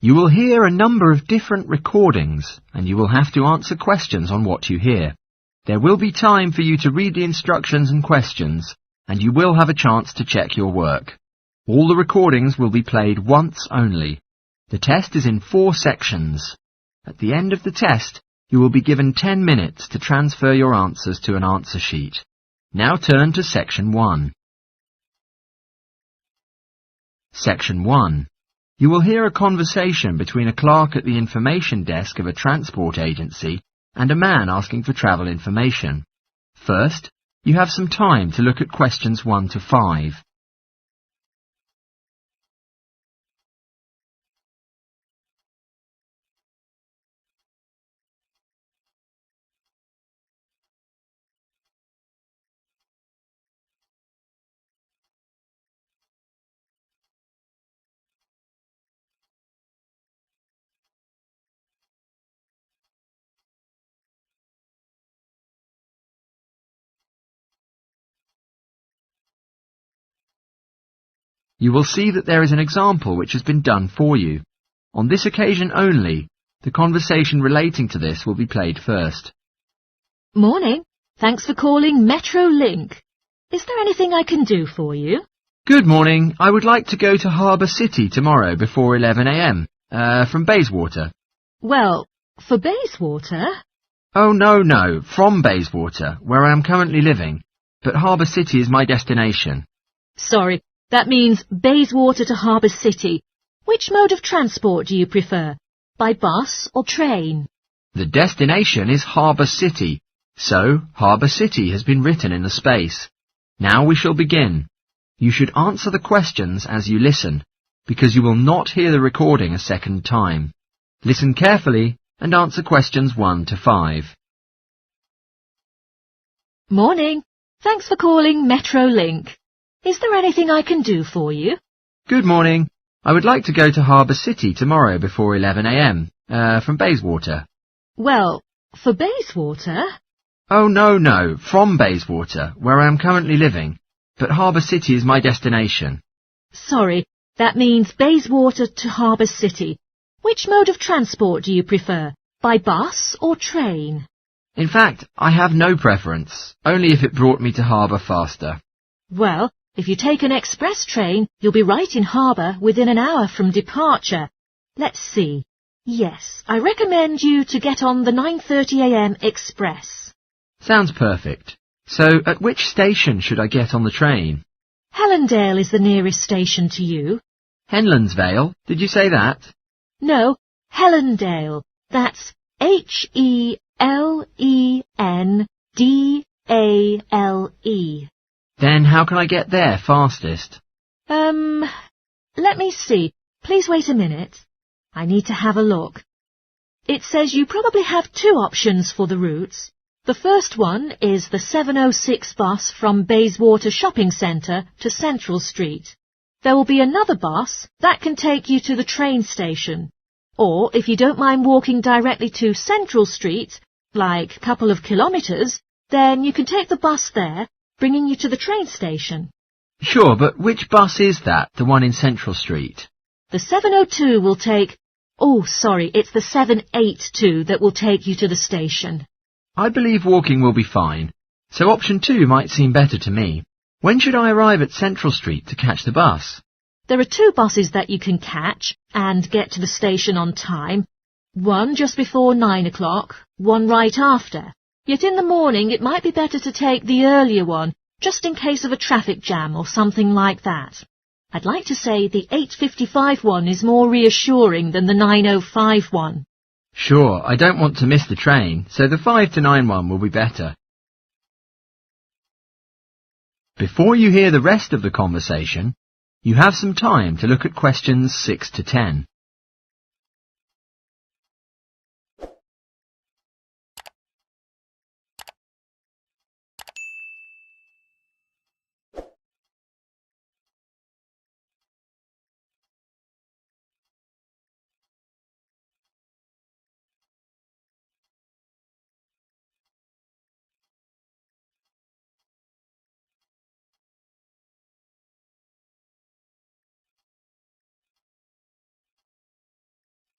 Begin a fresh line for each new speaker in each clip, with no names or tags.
You will hear a number of different recordings, and you will have to answer questions on what you hear. There will be time for you to read the instructions and questions, and you will have a chance to check your work. All the recordings will be played once only. The test is in 4 sections. At the end of the test, you will be given 10 minutes to transfer your answers to an answer sheet. Now turn to Section 1. Section 1. You will hear a conversation between a clerk at the information desk of a transport agency and a man asking for travel information. First, you have some time to look at questions 1 to 5. You will see that there is an example which has been done for you. On this occasion only, the conversation relating to this will be played first.
Morning. Thanks for calling Metro Link. Is there anything I can do for you?
Good morning. I would like to go to Harbour City tomorrow before 11 a.m. From Bayswater.
Well, for Bayswater?
Oh, no, from Bayswater, where I am currently living. But Harbour City is my destination.
Sorry, that means Bayswater to Harbour City. Which mode of transport do you prefer? By bus or train?
The destination is Harbour City, so Harbour City has been written in the space. Now we shall begin. You should answer the questions as you listen, because you will not hear the recording a second time. Listen carefully and answer questions 1 to 5.
Morning. Thanks for calling Metro Link. Is there anything I can do for you?
Good morning. I would like to go to Harbour City tomorrow before 11 a.m. From Bayswater.
Well, for Bayswater?
Oh, no, from Bayswater, where I am currently living. But Harbour City is my destination.
Sorry, that means Bayswater to Harbour City. Which mode of transport do you prefer? By bus or train?
In fact, I have no preference, only if it brought me to harbour faster.
Well, if you take an express train, you'll be right in harbour within an hour from departure. Let's see. Yes, I recommend you to get on the 9:30 a.m. express.
Sounds perfect. So, at which station should I get on the train?
Helendale is the nearest station to you.
Henlonsvale, did you say that?
No, Helendale. That's Helendale.
Then how can I get there fastest?
Let me see. Please wait a minute. I need to have a look. It says you probably have 2 options for the routes. The first one is the 7:06 bus from Bayswater Shopping Centre to Central Street. There will be another bus that can take you to the train station. Or, if you don't mind walking directly to Central Street, like a couple of kilometres, then you can take the bus there, bringing you to the train station.
Sure, but which bus is that, the one in Central Street?
The 7:02 will take... Oh, sorry, it's the 7:82 that will take you to the station.
I believe walking will be fine, so option 2 might seem better to me. When should I arrive at Central Street to catch the bus?
There are 2 buses that you can catch and get to the station on time. One just before 9 o'clock, one right after. Yet in the morning it might be better to take the earlier one, just in case of a traffic jam or something like that. I'd like to say the 8:55 one is more reassuring than the 9:05 one.
Sure, I don't want to miss the train, so the 5 to 9 one will be better. Before you hear the rest of the conversation, you have some time to look at questions 6 to 10.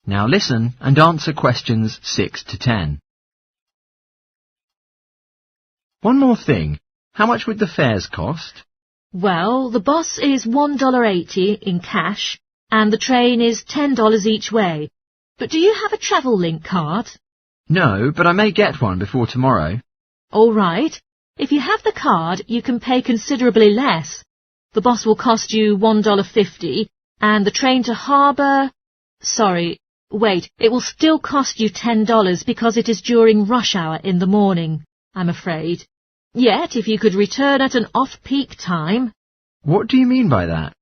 Now listen and answer questions 6 to 10. One more thing. How much would the fares cost?
Well, the bus is $1.80 in cash, and the train is $10 each way. But do you have a travel link card?
No, but I may get one before tomorrow.
All right. If you have the card, you can pay considerably less. The bus will cost you $1.50, and the train to Harbour... Sorry, wait, it will still cost you $10 because it is during rush hour in the morning, I'm afraid. Yet, if you could return at an off-peak time...
What do you mean by that?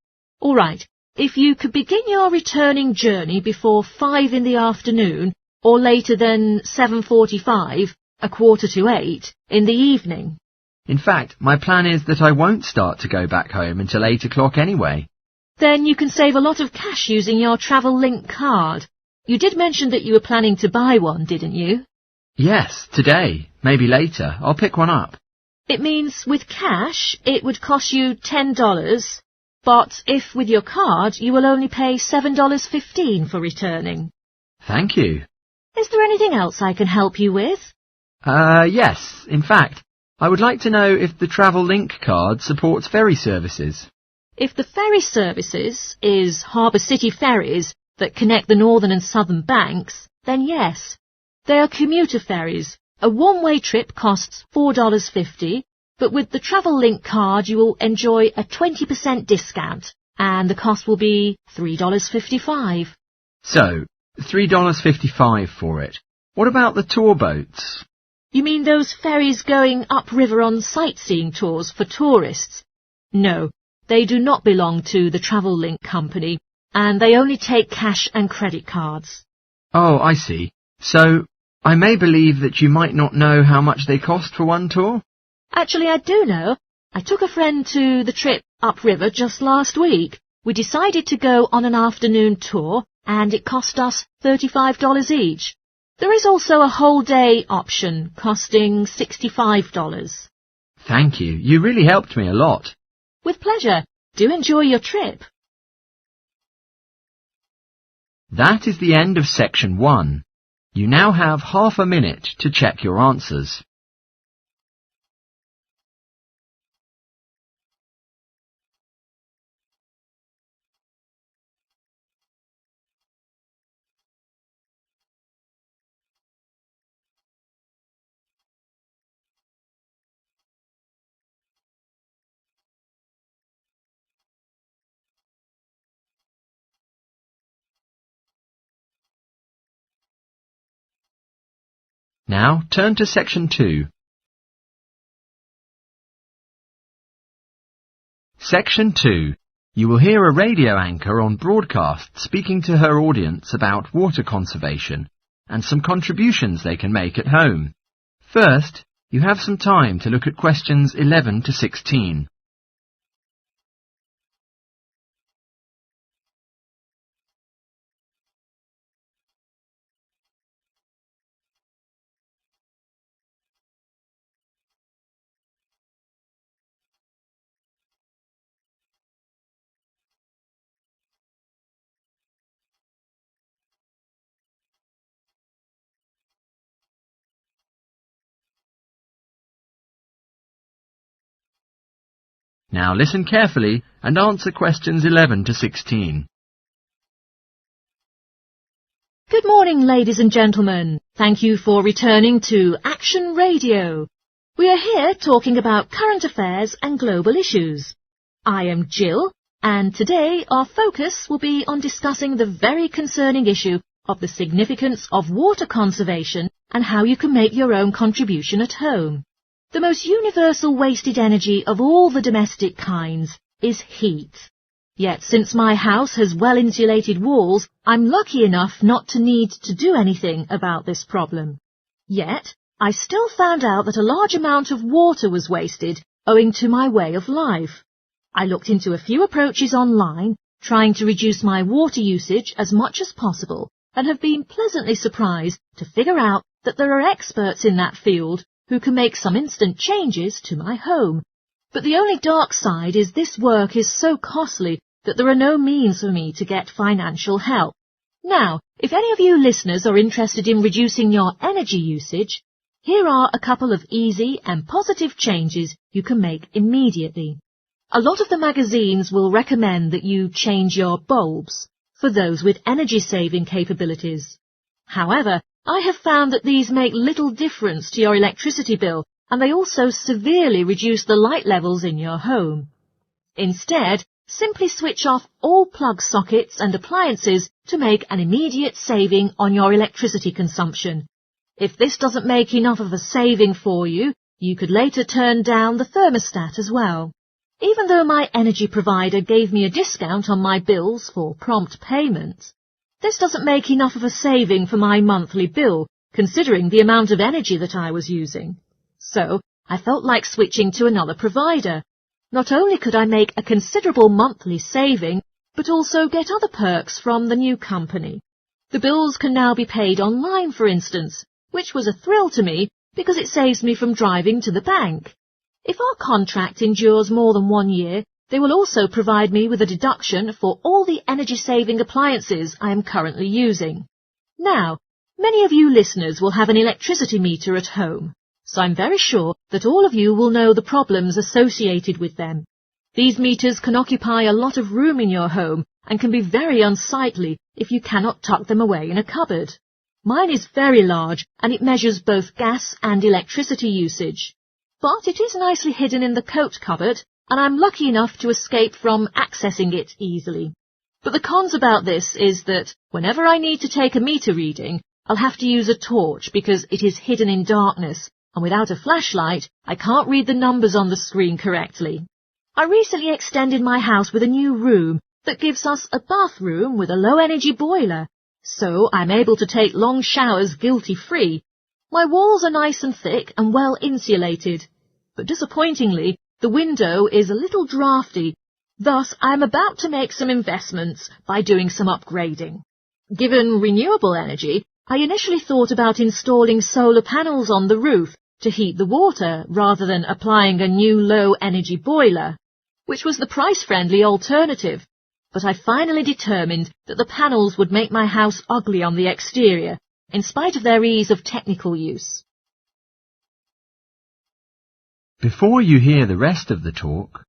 All right. If you could begin your returning journey before 5 in the afternoon, or later than 7:45, 7:45 in the evening.
In fact, my plan is that I won't start to go back home until 8 o'clock anyway.
Then you can save a lot of cash using your travel link card. You did mention that you were planning to buy one, didn't you?
Yes, today. Maybe later. I'll pick one up.
It means with cash, it would cost you $10, but if with your card, you will only pay $7.15 for returning.
Thank you.
Is there anything else I can help you with?
Yes. In fact, I would like to know if the Travel Link card supports ferry services.
If the ferry services is Harbour City ferries that connect the northern and southern banks, then yes. They are commuter ferries. A one-way trip costs $4.50, but with the Travel Link card you will enjoy a 20% discount, and the cost will be $3.55.
So, $3.55 for it. What about the tour boats?
You mean those ferries going upriver on sightseeing tours for tourists? No, they do not belong to the Travel Link company, and they only take cash and credit cards.
Oh, I see. So, I may believe that you might not know how much they cost for one tour?
Actually, I do know. I took a friend to the trip upriver just last week. We decided to go on an afternoon tour, and it cost us $35 each. There is also a whole day option, costing $65.
Thank you. You really helped me a lot.
With pleasure. Do enjoy your trip.
That is the end of section 1. You now have half a minute to check your answers. Now turn to section 2. Section 2. You will hear a radio anchor on broadcast speaking to her audience about water conservation and some contributions they can make at home. First, you have some time to look at questions 11 to 16. Now listen carefully and answer questions 11 to 16.
Good morning, ladies and gentlemen. Thank you for returning to Action Radio. We are here talking about current affairs and global issues. I am Jill, and today our focus will be on discussing the very concerning issue of the significance of water conservation and how you can make your own contribution at home. The most universal wasted energy of all the domestic kinds is heat. Yet since my house has well-insulated walls, I'm lucky enough not to need to do anything about this problem. Yet, I still found out that a large amount of water was wasted owing to my way of life. I looked into a few approaches online, trying to reduce my water usage as much as possible, and have been pleasantly surprised to figure out that there are experts in that field who can make some instant changes to my home. But the only dark side is this work is so costly that there are no means for me to get financial help. Now, if any of you listeners are interested in reducing your energy usage, here are a couple of easy and positive changes you can make immediately. A lot of the magazines will recommend that you change your bulbs for those with energy-saving capabilities. However, I have found that these make little difference to your electricity bill, and they also severely reduce the light levels in your home. Instead, simply switch off all plug sockets and appliances to make an immediate saving on your electricity consumption. If this doesn't make enough of a saving for you, you could later turn down the thermostat as well. Even though my energy provider gave me a discount on my bills for prompt payment, this doesn't make enough of a saving for my monthly bill, considering the amount of energy that I was using. So, I felt like switching to another provider. Not only could I make a considerable monthly saving, but also get other perks from the new company. The bills can now be paid online, for instance, which was a thrill to me because it saves me from driving to the bank. If our contract endures more than 1 year, they will also provide me with a deduction for all the energy-saving appliances I am currently using. Now, many of you listeners will have an electricity meter at home, so I'm very sure that all of you will know the problems associated with them. These meters can occupy a lot of room in your home and can be very unsightly if you cannot tuck them away in a cupboard. Mine is very large and it measures both gas and electricity usage. But it is nicely hidden in the coat cupboard, and I'm lucky enough to escape from accessing it easily. But the cons about this is that whenever I need to take a meter reading, I'll have to use a torch because it is hidden in darkness, and without a flashlight, I can't read the numbers on the screen correctly. I recently extended my house with a new room that gives us a bathroom with a low-energy boiler, so I'm able to take long showers guilty-free. My walls are nice and thick and well insulated, but disappointingly, the window is a little drafty. Thus, I am about to make some investments by doing some upgrading. Given renewable energy, I initially thought about installing solar panels on the roof to heat the water rather than applying a new low-energy boiler, which was the price-friendly alternative. But I finally determined that the panels would make my house ugly on the exterior, in spite of their ease of technical use.
Before you hear the rest of the talk,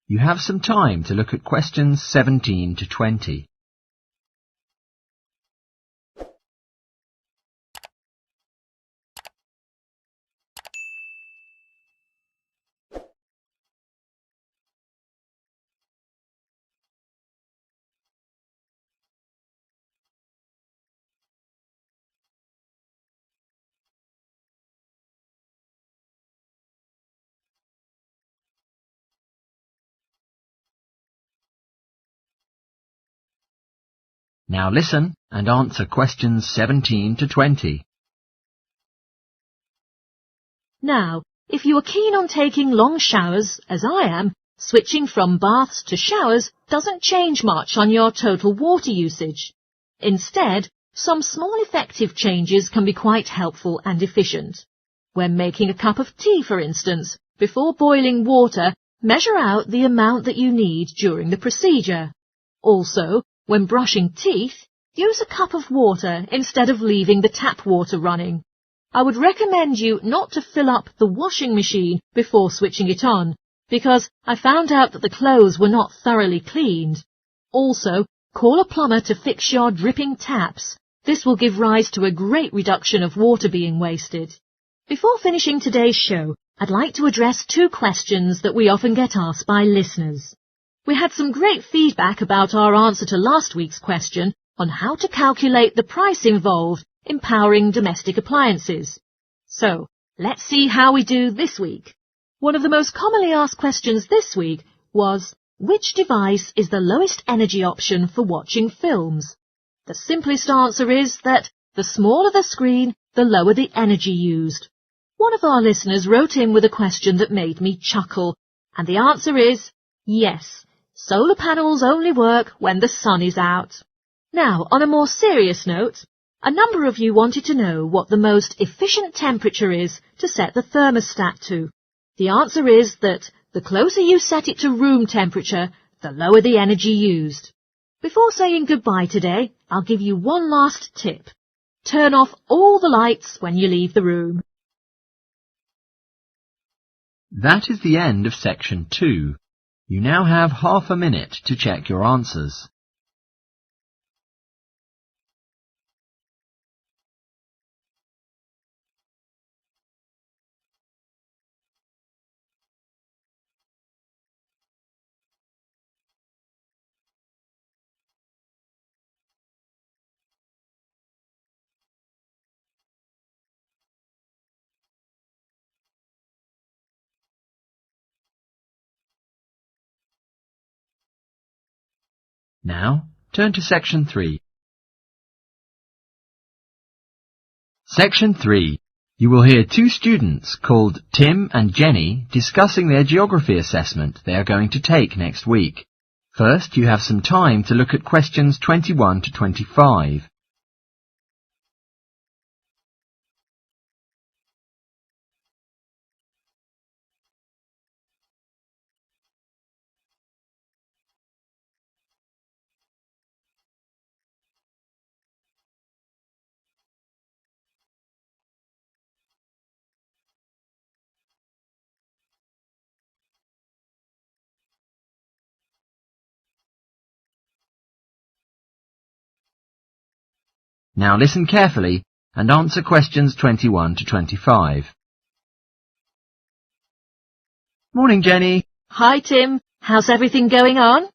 you have some time to look at questions 17 to 20. Now listen and answer questions 17 to 20.
Now, if you are keen on taking long showers, as I am, switching from baths to showers doesn't change much on your total water usage. Instead, some small effective changes can be quite helpful and efficient. When making a cup of tea, for instance, before boiling water, measure out the amount that you need during the procedure. Also, when brushing teeth, use a cup of water instead of leaving the tap water running. I would recommend you not to fill up the washing machine before switching it on, because I found out that the clothes were not thoroughly cleaned. Also, call a plumber to fix your dripping taps. This will give rise to a great reduction of water being wasted. Before finishing today's show, I'd like to address 2 questions that we often get asked by listeners. We had some great feedback about our answer to last week's question on how to calculate the price involved in powering domestic appliances. So, let's see how we do this week. One of the most commonly asked questions this week was, which device is the lowest energy option for watching films? The simplest answer is that the smaller the screen, the lower the energy used. One of our listeners wrote in with a question that made me chuckle, and the answer is yes. Solar panels only work when the sun is out. Now, on a more serious note, a number of you wanted to know what the most efficient temperature is to set the thermostat to. The answer is that the closer you set it to room temperature, the lower the energy used. Before saying goodbye today, I'll give you one last tip. Turn off all the lights when you leave the room.
That is the end of section 2. You now have half a minute to check your answers. Now, turn to section 3. Section 3. You will hear two students called Tim and Jenny discussing their geography assessment they are going to take next week. First, you have some time to look at questions 21 to 25. Now listen carefully and answer questions 21 to 25. Morning, Jenny.
Hi, Tim. How's everything going on?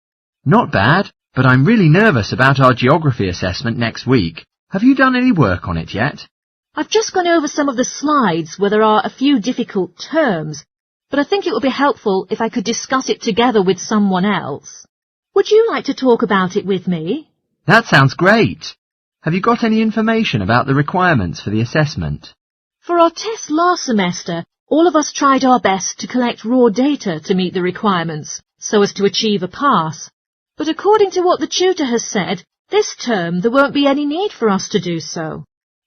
Not bad, but I'm really nervous about our geography assessment next week. Have you done any work on it yet?
I've just gone over some of the slides where there are a few difficult terms, but I think it would be helpful if I could discuss it together with someone else. Would you like to talk about it with me?
That sounds great. Have you got any information about the requirements for the assessment?
For our test last semester, all of us tried our best to collect raw data to meet the requirements, so as to achieve a pass. But according to what the tutor has said, this term there won't be any need for us to do so.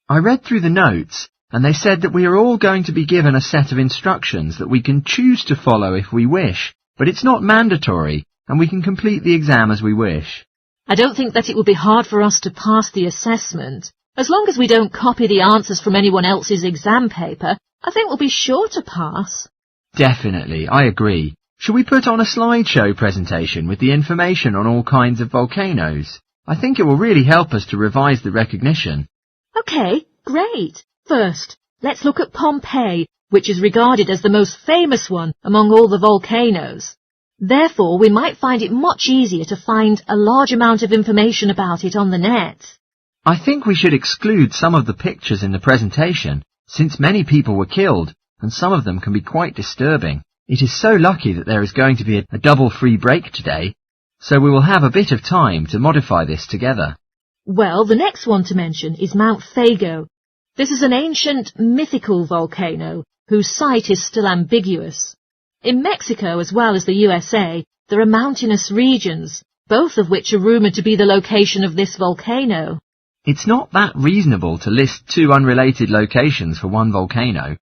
I read through the notes, and they said that we are all going to be given a set of instructions that we can choose to follow if we wish, but it's not mandatory, and we can complete the exam as we wish.
I don't think that it will be hard for us to pass the assessment. As long as we don't copy the answers from anyone else's exam paper, I think we'll be sure to pass.
Definitely, I agree. Shall we put on a slideshow presentation with the information on all kinds of volcanoes? I think it will really help us to revise the recognition.
OK, great. First, let's look at Pompeii, which is regarded as the most famous one among all the volcanoes. Therefore, we might find it much easier to find a large amount of information about it on the net.
I think we should exclude some of the pictures in the presentation, since many people were killed, and some of them can be quite disturbing. It is so lucky that there is going to be a double free break today, so we will have a bit of time to modify this together.
Well, the next one to mention is Mount Fago. This is an ancient, mythical volcano whose site is still ambiguous. In Mexico, as well as the USA, there are mountainous regions, both of which are rumoured to be the location of this volcano.
It's not that reasonable to list two unrelated locations for one volcano,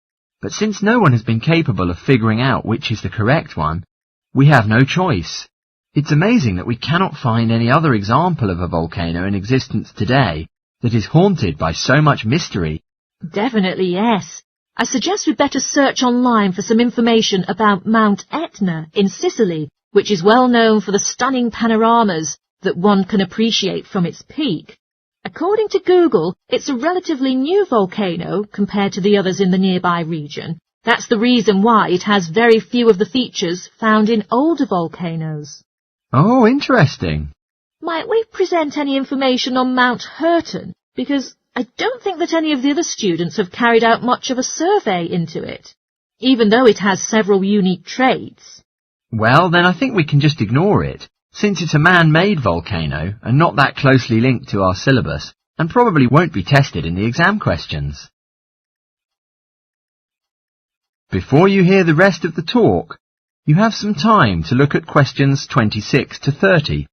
but since no one has been capable of figuring out which is the correct one, we have no choice. It's amazing that we cannot find any other example of a volcano in existence today that is haunted by so much mystery.
Definitely yes. I suggest we better search online for some information about Mount Etna in Sicily, which is well known for the stunning panoramas that one can appreciate from its peak. According to Google, it's a relatively new volcano compared to the others in the nearby region. That's the reason why it has very few of the features found in older volcanoes.
Oh, interesting.
Might we present any information on Mount Hurton? Because I don't think that any of the other students have carried out much of a survey into it, even though it has several unique traits.
Well, then I think we can just ignore it, since it's a man-made volcano and not that closely linked to our syllabus, and probably won't be tested in the exam questions. Before you hear the rest of the talk, you have some time to look at questions 26 to 30.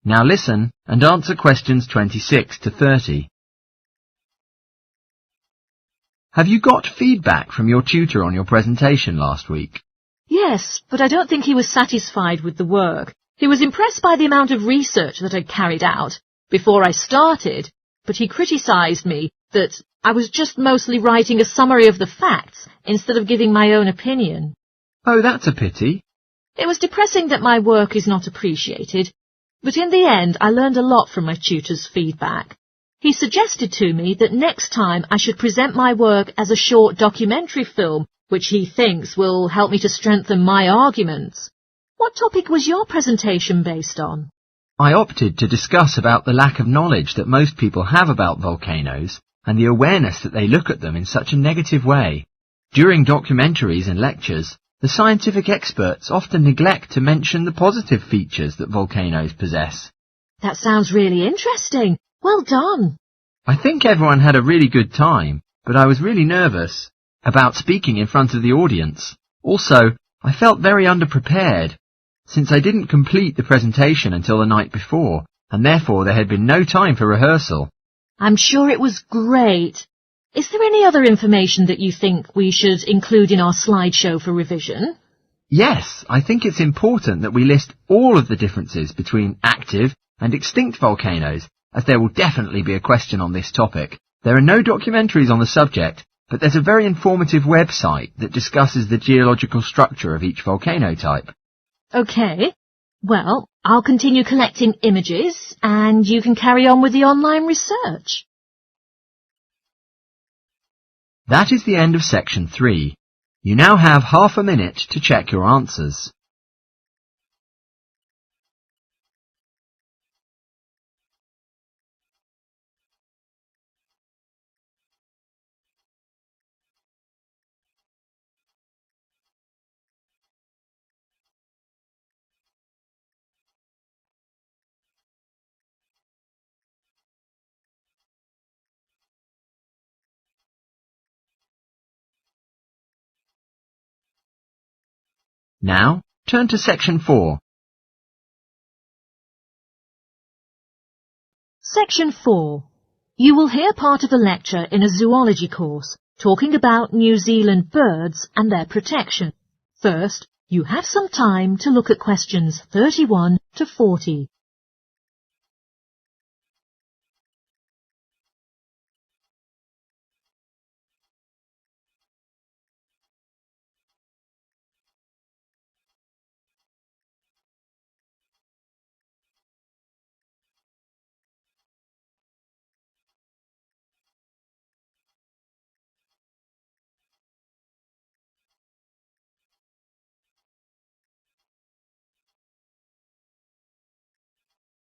Now listen and answer questions 26 to 30. Have you got feedback from your tutor on your presentation last week?
Yes, but I don't think he was satisfied with the work. He was impressed by the amount of research that I'd carried out before I started, but he criticised me that I was just mostly writing a summary of the facts instead of giving my own opinion.
Oh, that's a pity.
It was depressing that my work is not appreciated, but in the end I learned a lot from my tutor's feedback. He suggested to me that next time I should present my work as a short documentary film, which he thinks will help me to strengthen my arguments. What topic was your presentation based on?
I opted to discuss about the lack of knowledge that most people have about volcanoes and the awareness that they look at them in such a negative way. During documentaries and lectures, the scientific experts often neglect to mention the positive features that volcanoes possess.
That sounds really interesting. Well done.
I think everyone had a really good time, but I was really nervous about speaking in front of the audience. Also, I felt very underprepared, since I didn't complete the presentation until the night before, and therefore there had been no time for rehearsal.
I'm sure it was great. Is there any other information that you think we should include in our slideshow for revision?
Yes, I think it's important that we list all of the differences between active and extinct volcanoes, as there will definitely be a question on this topic. There are no documentaries on the subject, but there's a very informative website that discusses the geological structure of each volcano type.
OK. Well, I'll continue collecting images, and you can carry on with the online research.
That is the end of section 3. You now have half a minute to check your answers. Now, turn to section 4.
Section 4. You will hear part of a lecture in a zoology course talking about New Zealand birds and their protection. First, you have some time to look at questions 31 to 40.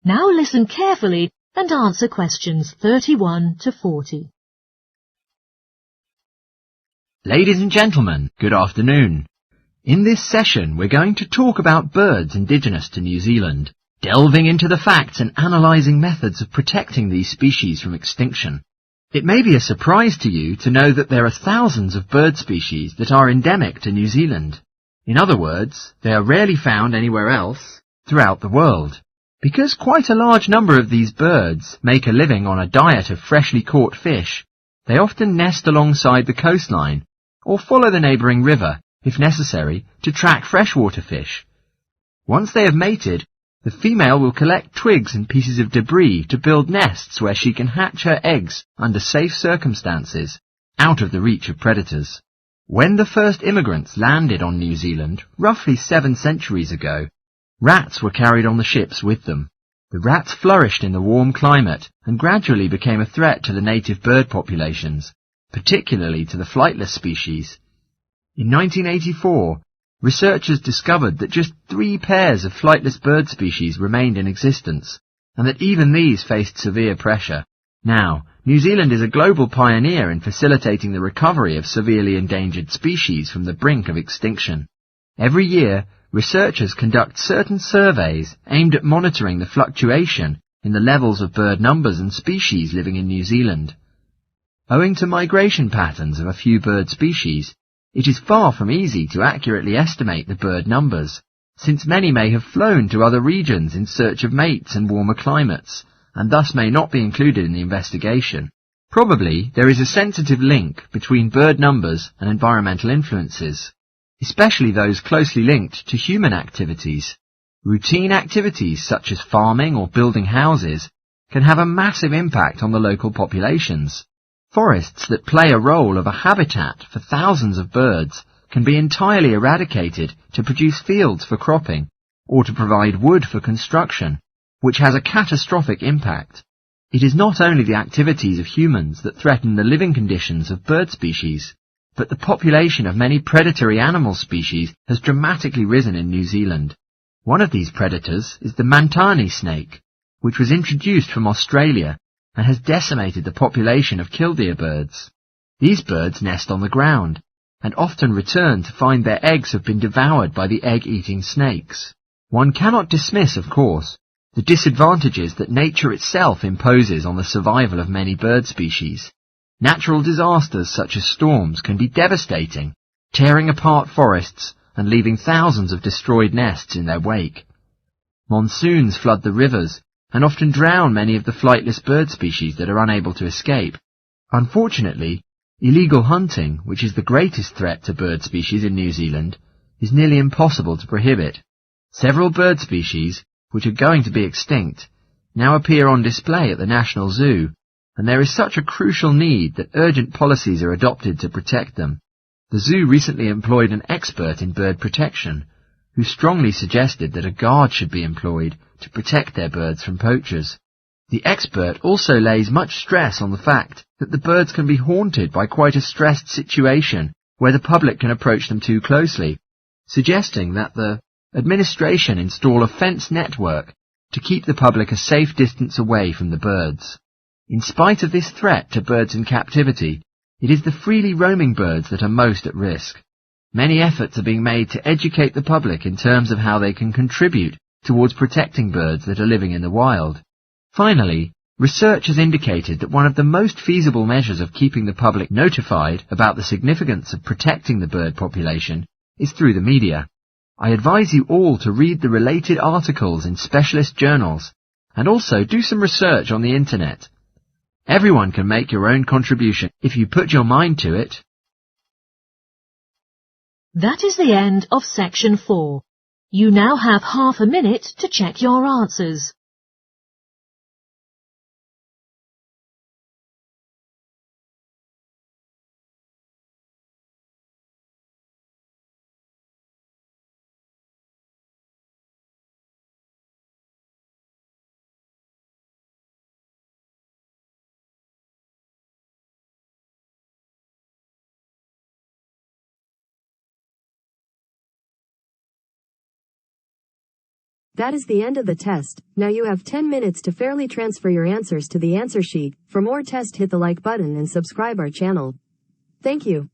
Now listen carefully and answer questions 31 to 40.
Ladies and gentlemen, good afternoon. In this session, we're going to talk about birds indigenous to New Zealand, delving into the facts and analysing methods of protecting these species from extinction. It may be a surprise to you to know that there are thousands of bird species that are endemic to New Zealand. In other words, they are rarely found anywhere else throughout the world. Because quite a large number of these birds make a living on a diet of freshly caught fish, they often nest alongside the coastline or follow the neighbouring river, if necessary, to track freshwater fish. Once they have mated, the female will collect twigs and pieces of debris to build nests where she can hatch her eggs under safe circumstances, out of the reach of predators. When the first immigrants landed on New Zealand, roughly 7 centuries ago, rats were carried on the ships with them. The rats flourished in the warm climate and gradually became a threat to the native bird populations, particularly to the flightless species. In 1984, researchers discovered that just 3 pairs of flightless bird species remained in existence, and that even these faced severe pressure. Now, New Zealand is a global pioneer in facilitating the recovery of severely endangered species from the brink of extinction. Every year, researchers conduct certain surveys aimed at monitoring the fluctuation in the levels of bird numbers and species living in New Zealand. Owing to migration patterns of a few bird species, it is far from easy to accurately estimate the bird numbers, since many may have flown to other regions in search of mates and warmer climates, and thus may not be included in the investigation. Probably there is a sensitive link between bird numbers and environmental influences, especially those closely linked to human activities. Routine activities such as farming or building houses can have a massive impact on the local populations. Forests that play a role of a habitat for thousands of birds can be entirely eradicated to produce fields for cropping or to provide wood for construction, which has a catastrophic impact. It is not only the activities of humans that threaten the living conditions of bird species, but the population of many predatory animal species has dramatically risen in New Zealand. One of these predators is the Mantani snake, which was introduced from Australia and has decimated the population of killdeer birds. These birds nest on the ground and often return to find their eggs have been devoured by the egg-eating snakes. One cannot dismiss, of course, the disadvantages that nature itself imposes on the survival of many bird species. Natural disasters such as storms can be devastating, tearing apart forests and leaving thousands of destroyed nests in their wake. Monsoons flood the rivers and often drown many of the flightless bird species that are unable to escape. Unfortunately, illegal hunting, which is the greatest threat to bird species in New Zealand, is nearly impossible to prohibit. Several bird species, which are going to be extinct, now appear on display at the National Zoo, and there is such a crucial need that urgent policies are adopted to protect them. The zoo recently employed an expert in bird protection, who strongly suggested that a guard should be employed to protect their birds from poachers. The expert also lays much stress on the fact that the birds can be haunted by quite a stressed situation where the public can approach them too closely, suggesting that the administration install a fence network to keep the public a safe distance away from the birds. In spite of this threat to birds in captivity, it is the freely roaming birds that are most at risk. Many efforts are being made to educate the public in terms of how they can contribute towards protecting birds that are living in the wild. Finally, research has indicated that one of the most feasible measures of keeping the public notified about the significance of protecting the bird population is through the media. I advise you all to read the related articles in specialist journals and also do some research on the internet. Everyone can make your own contribution if you put your mind to it.
That is the end of section 4. You now have half a minute to check your answers.
That is the end of the test. Now you have 10 minutes to fairly transfer your answers to the answer sheet. For more tests, hit the like button and subscribe our channel. Thank you.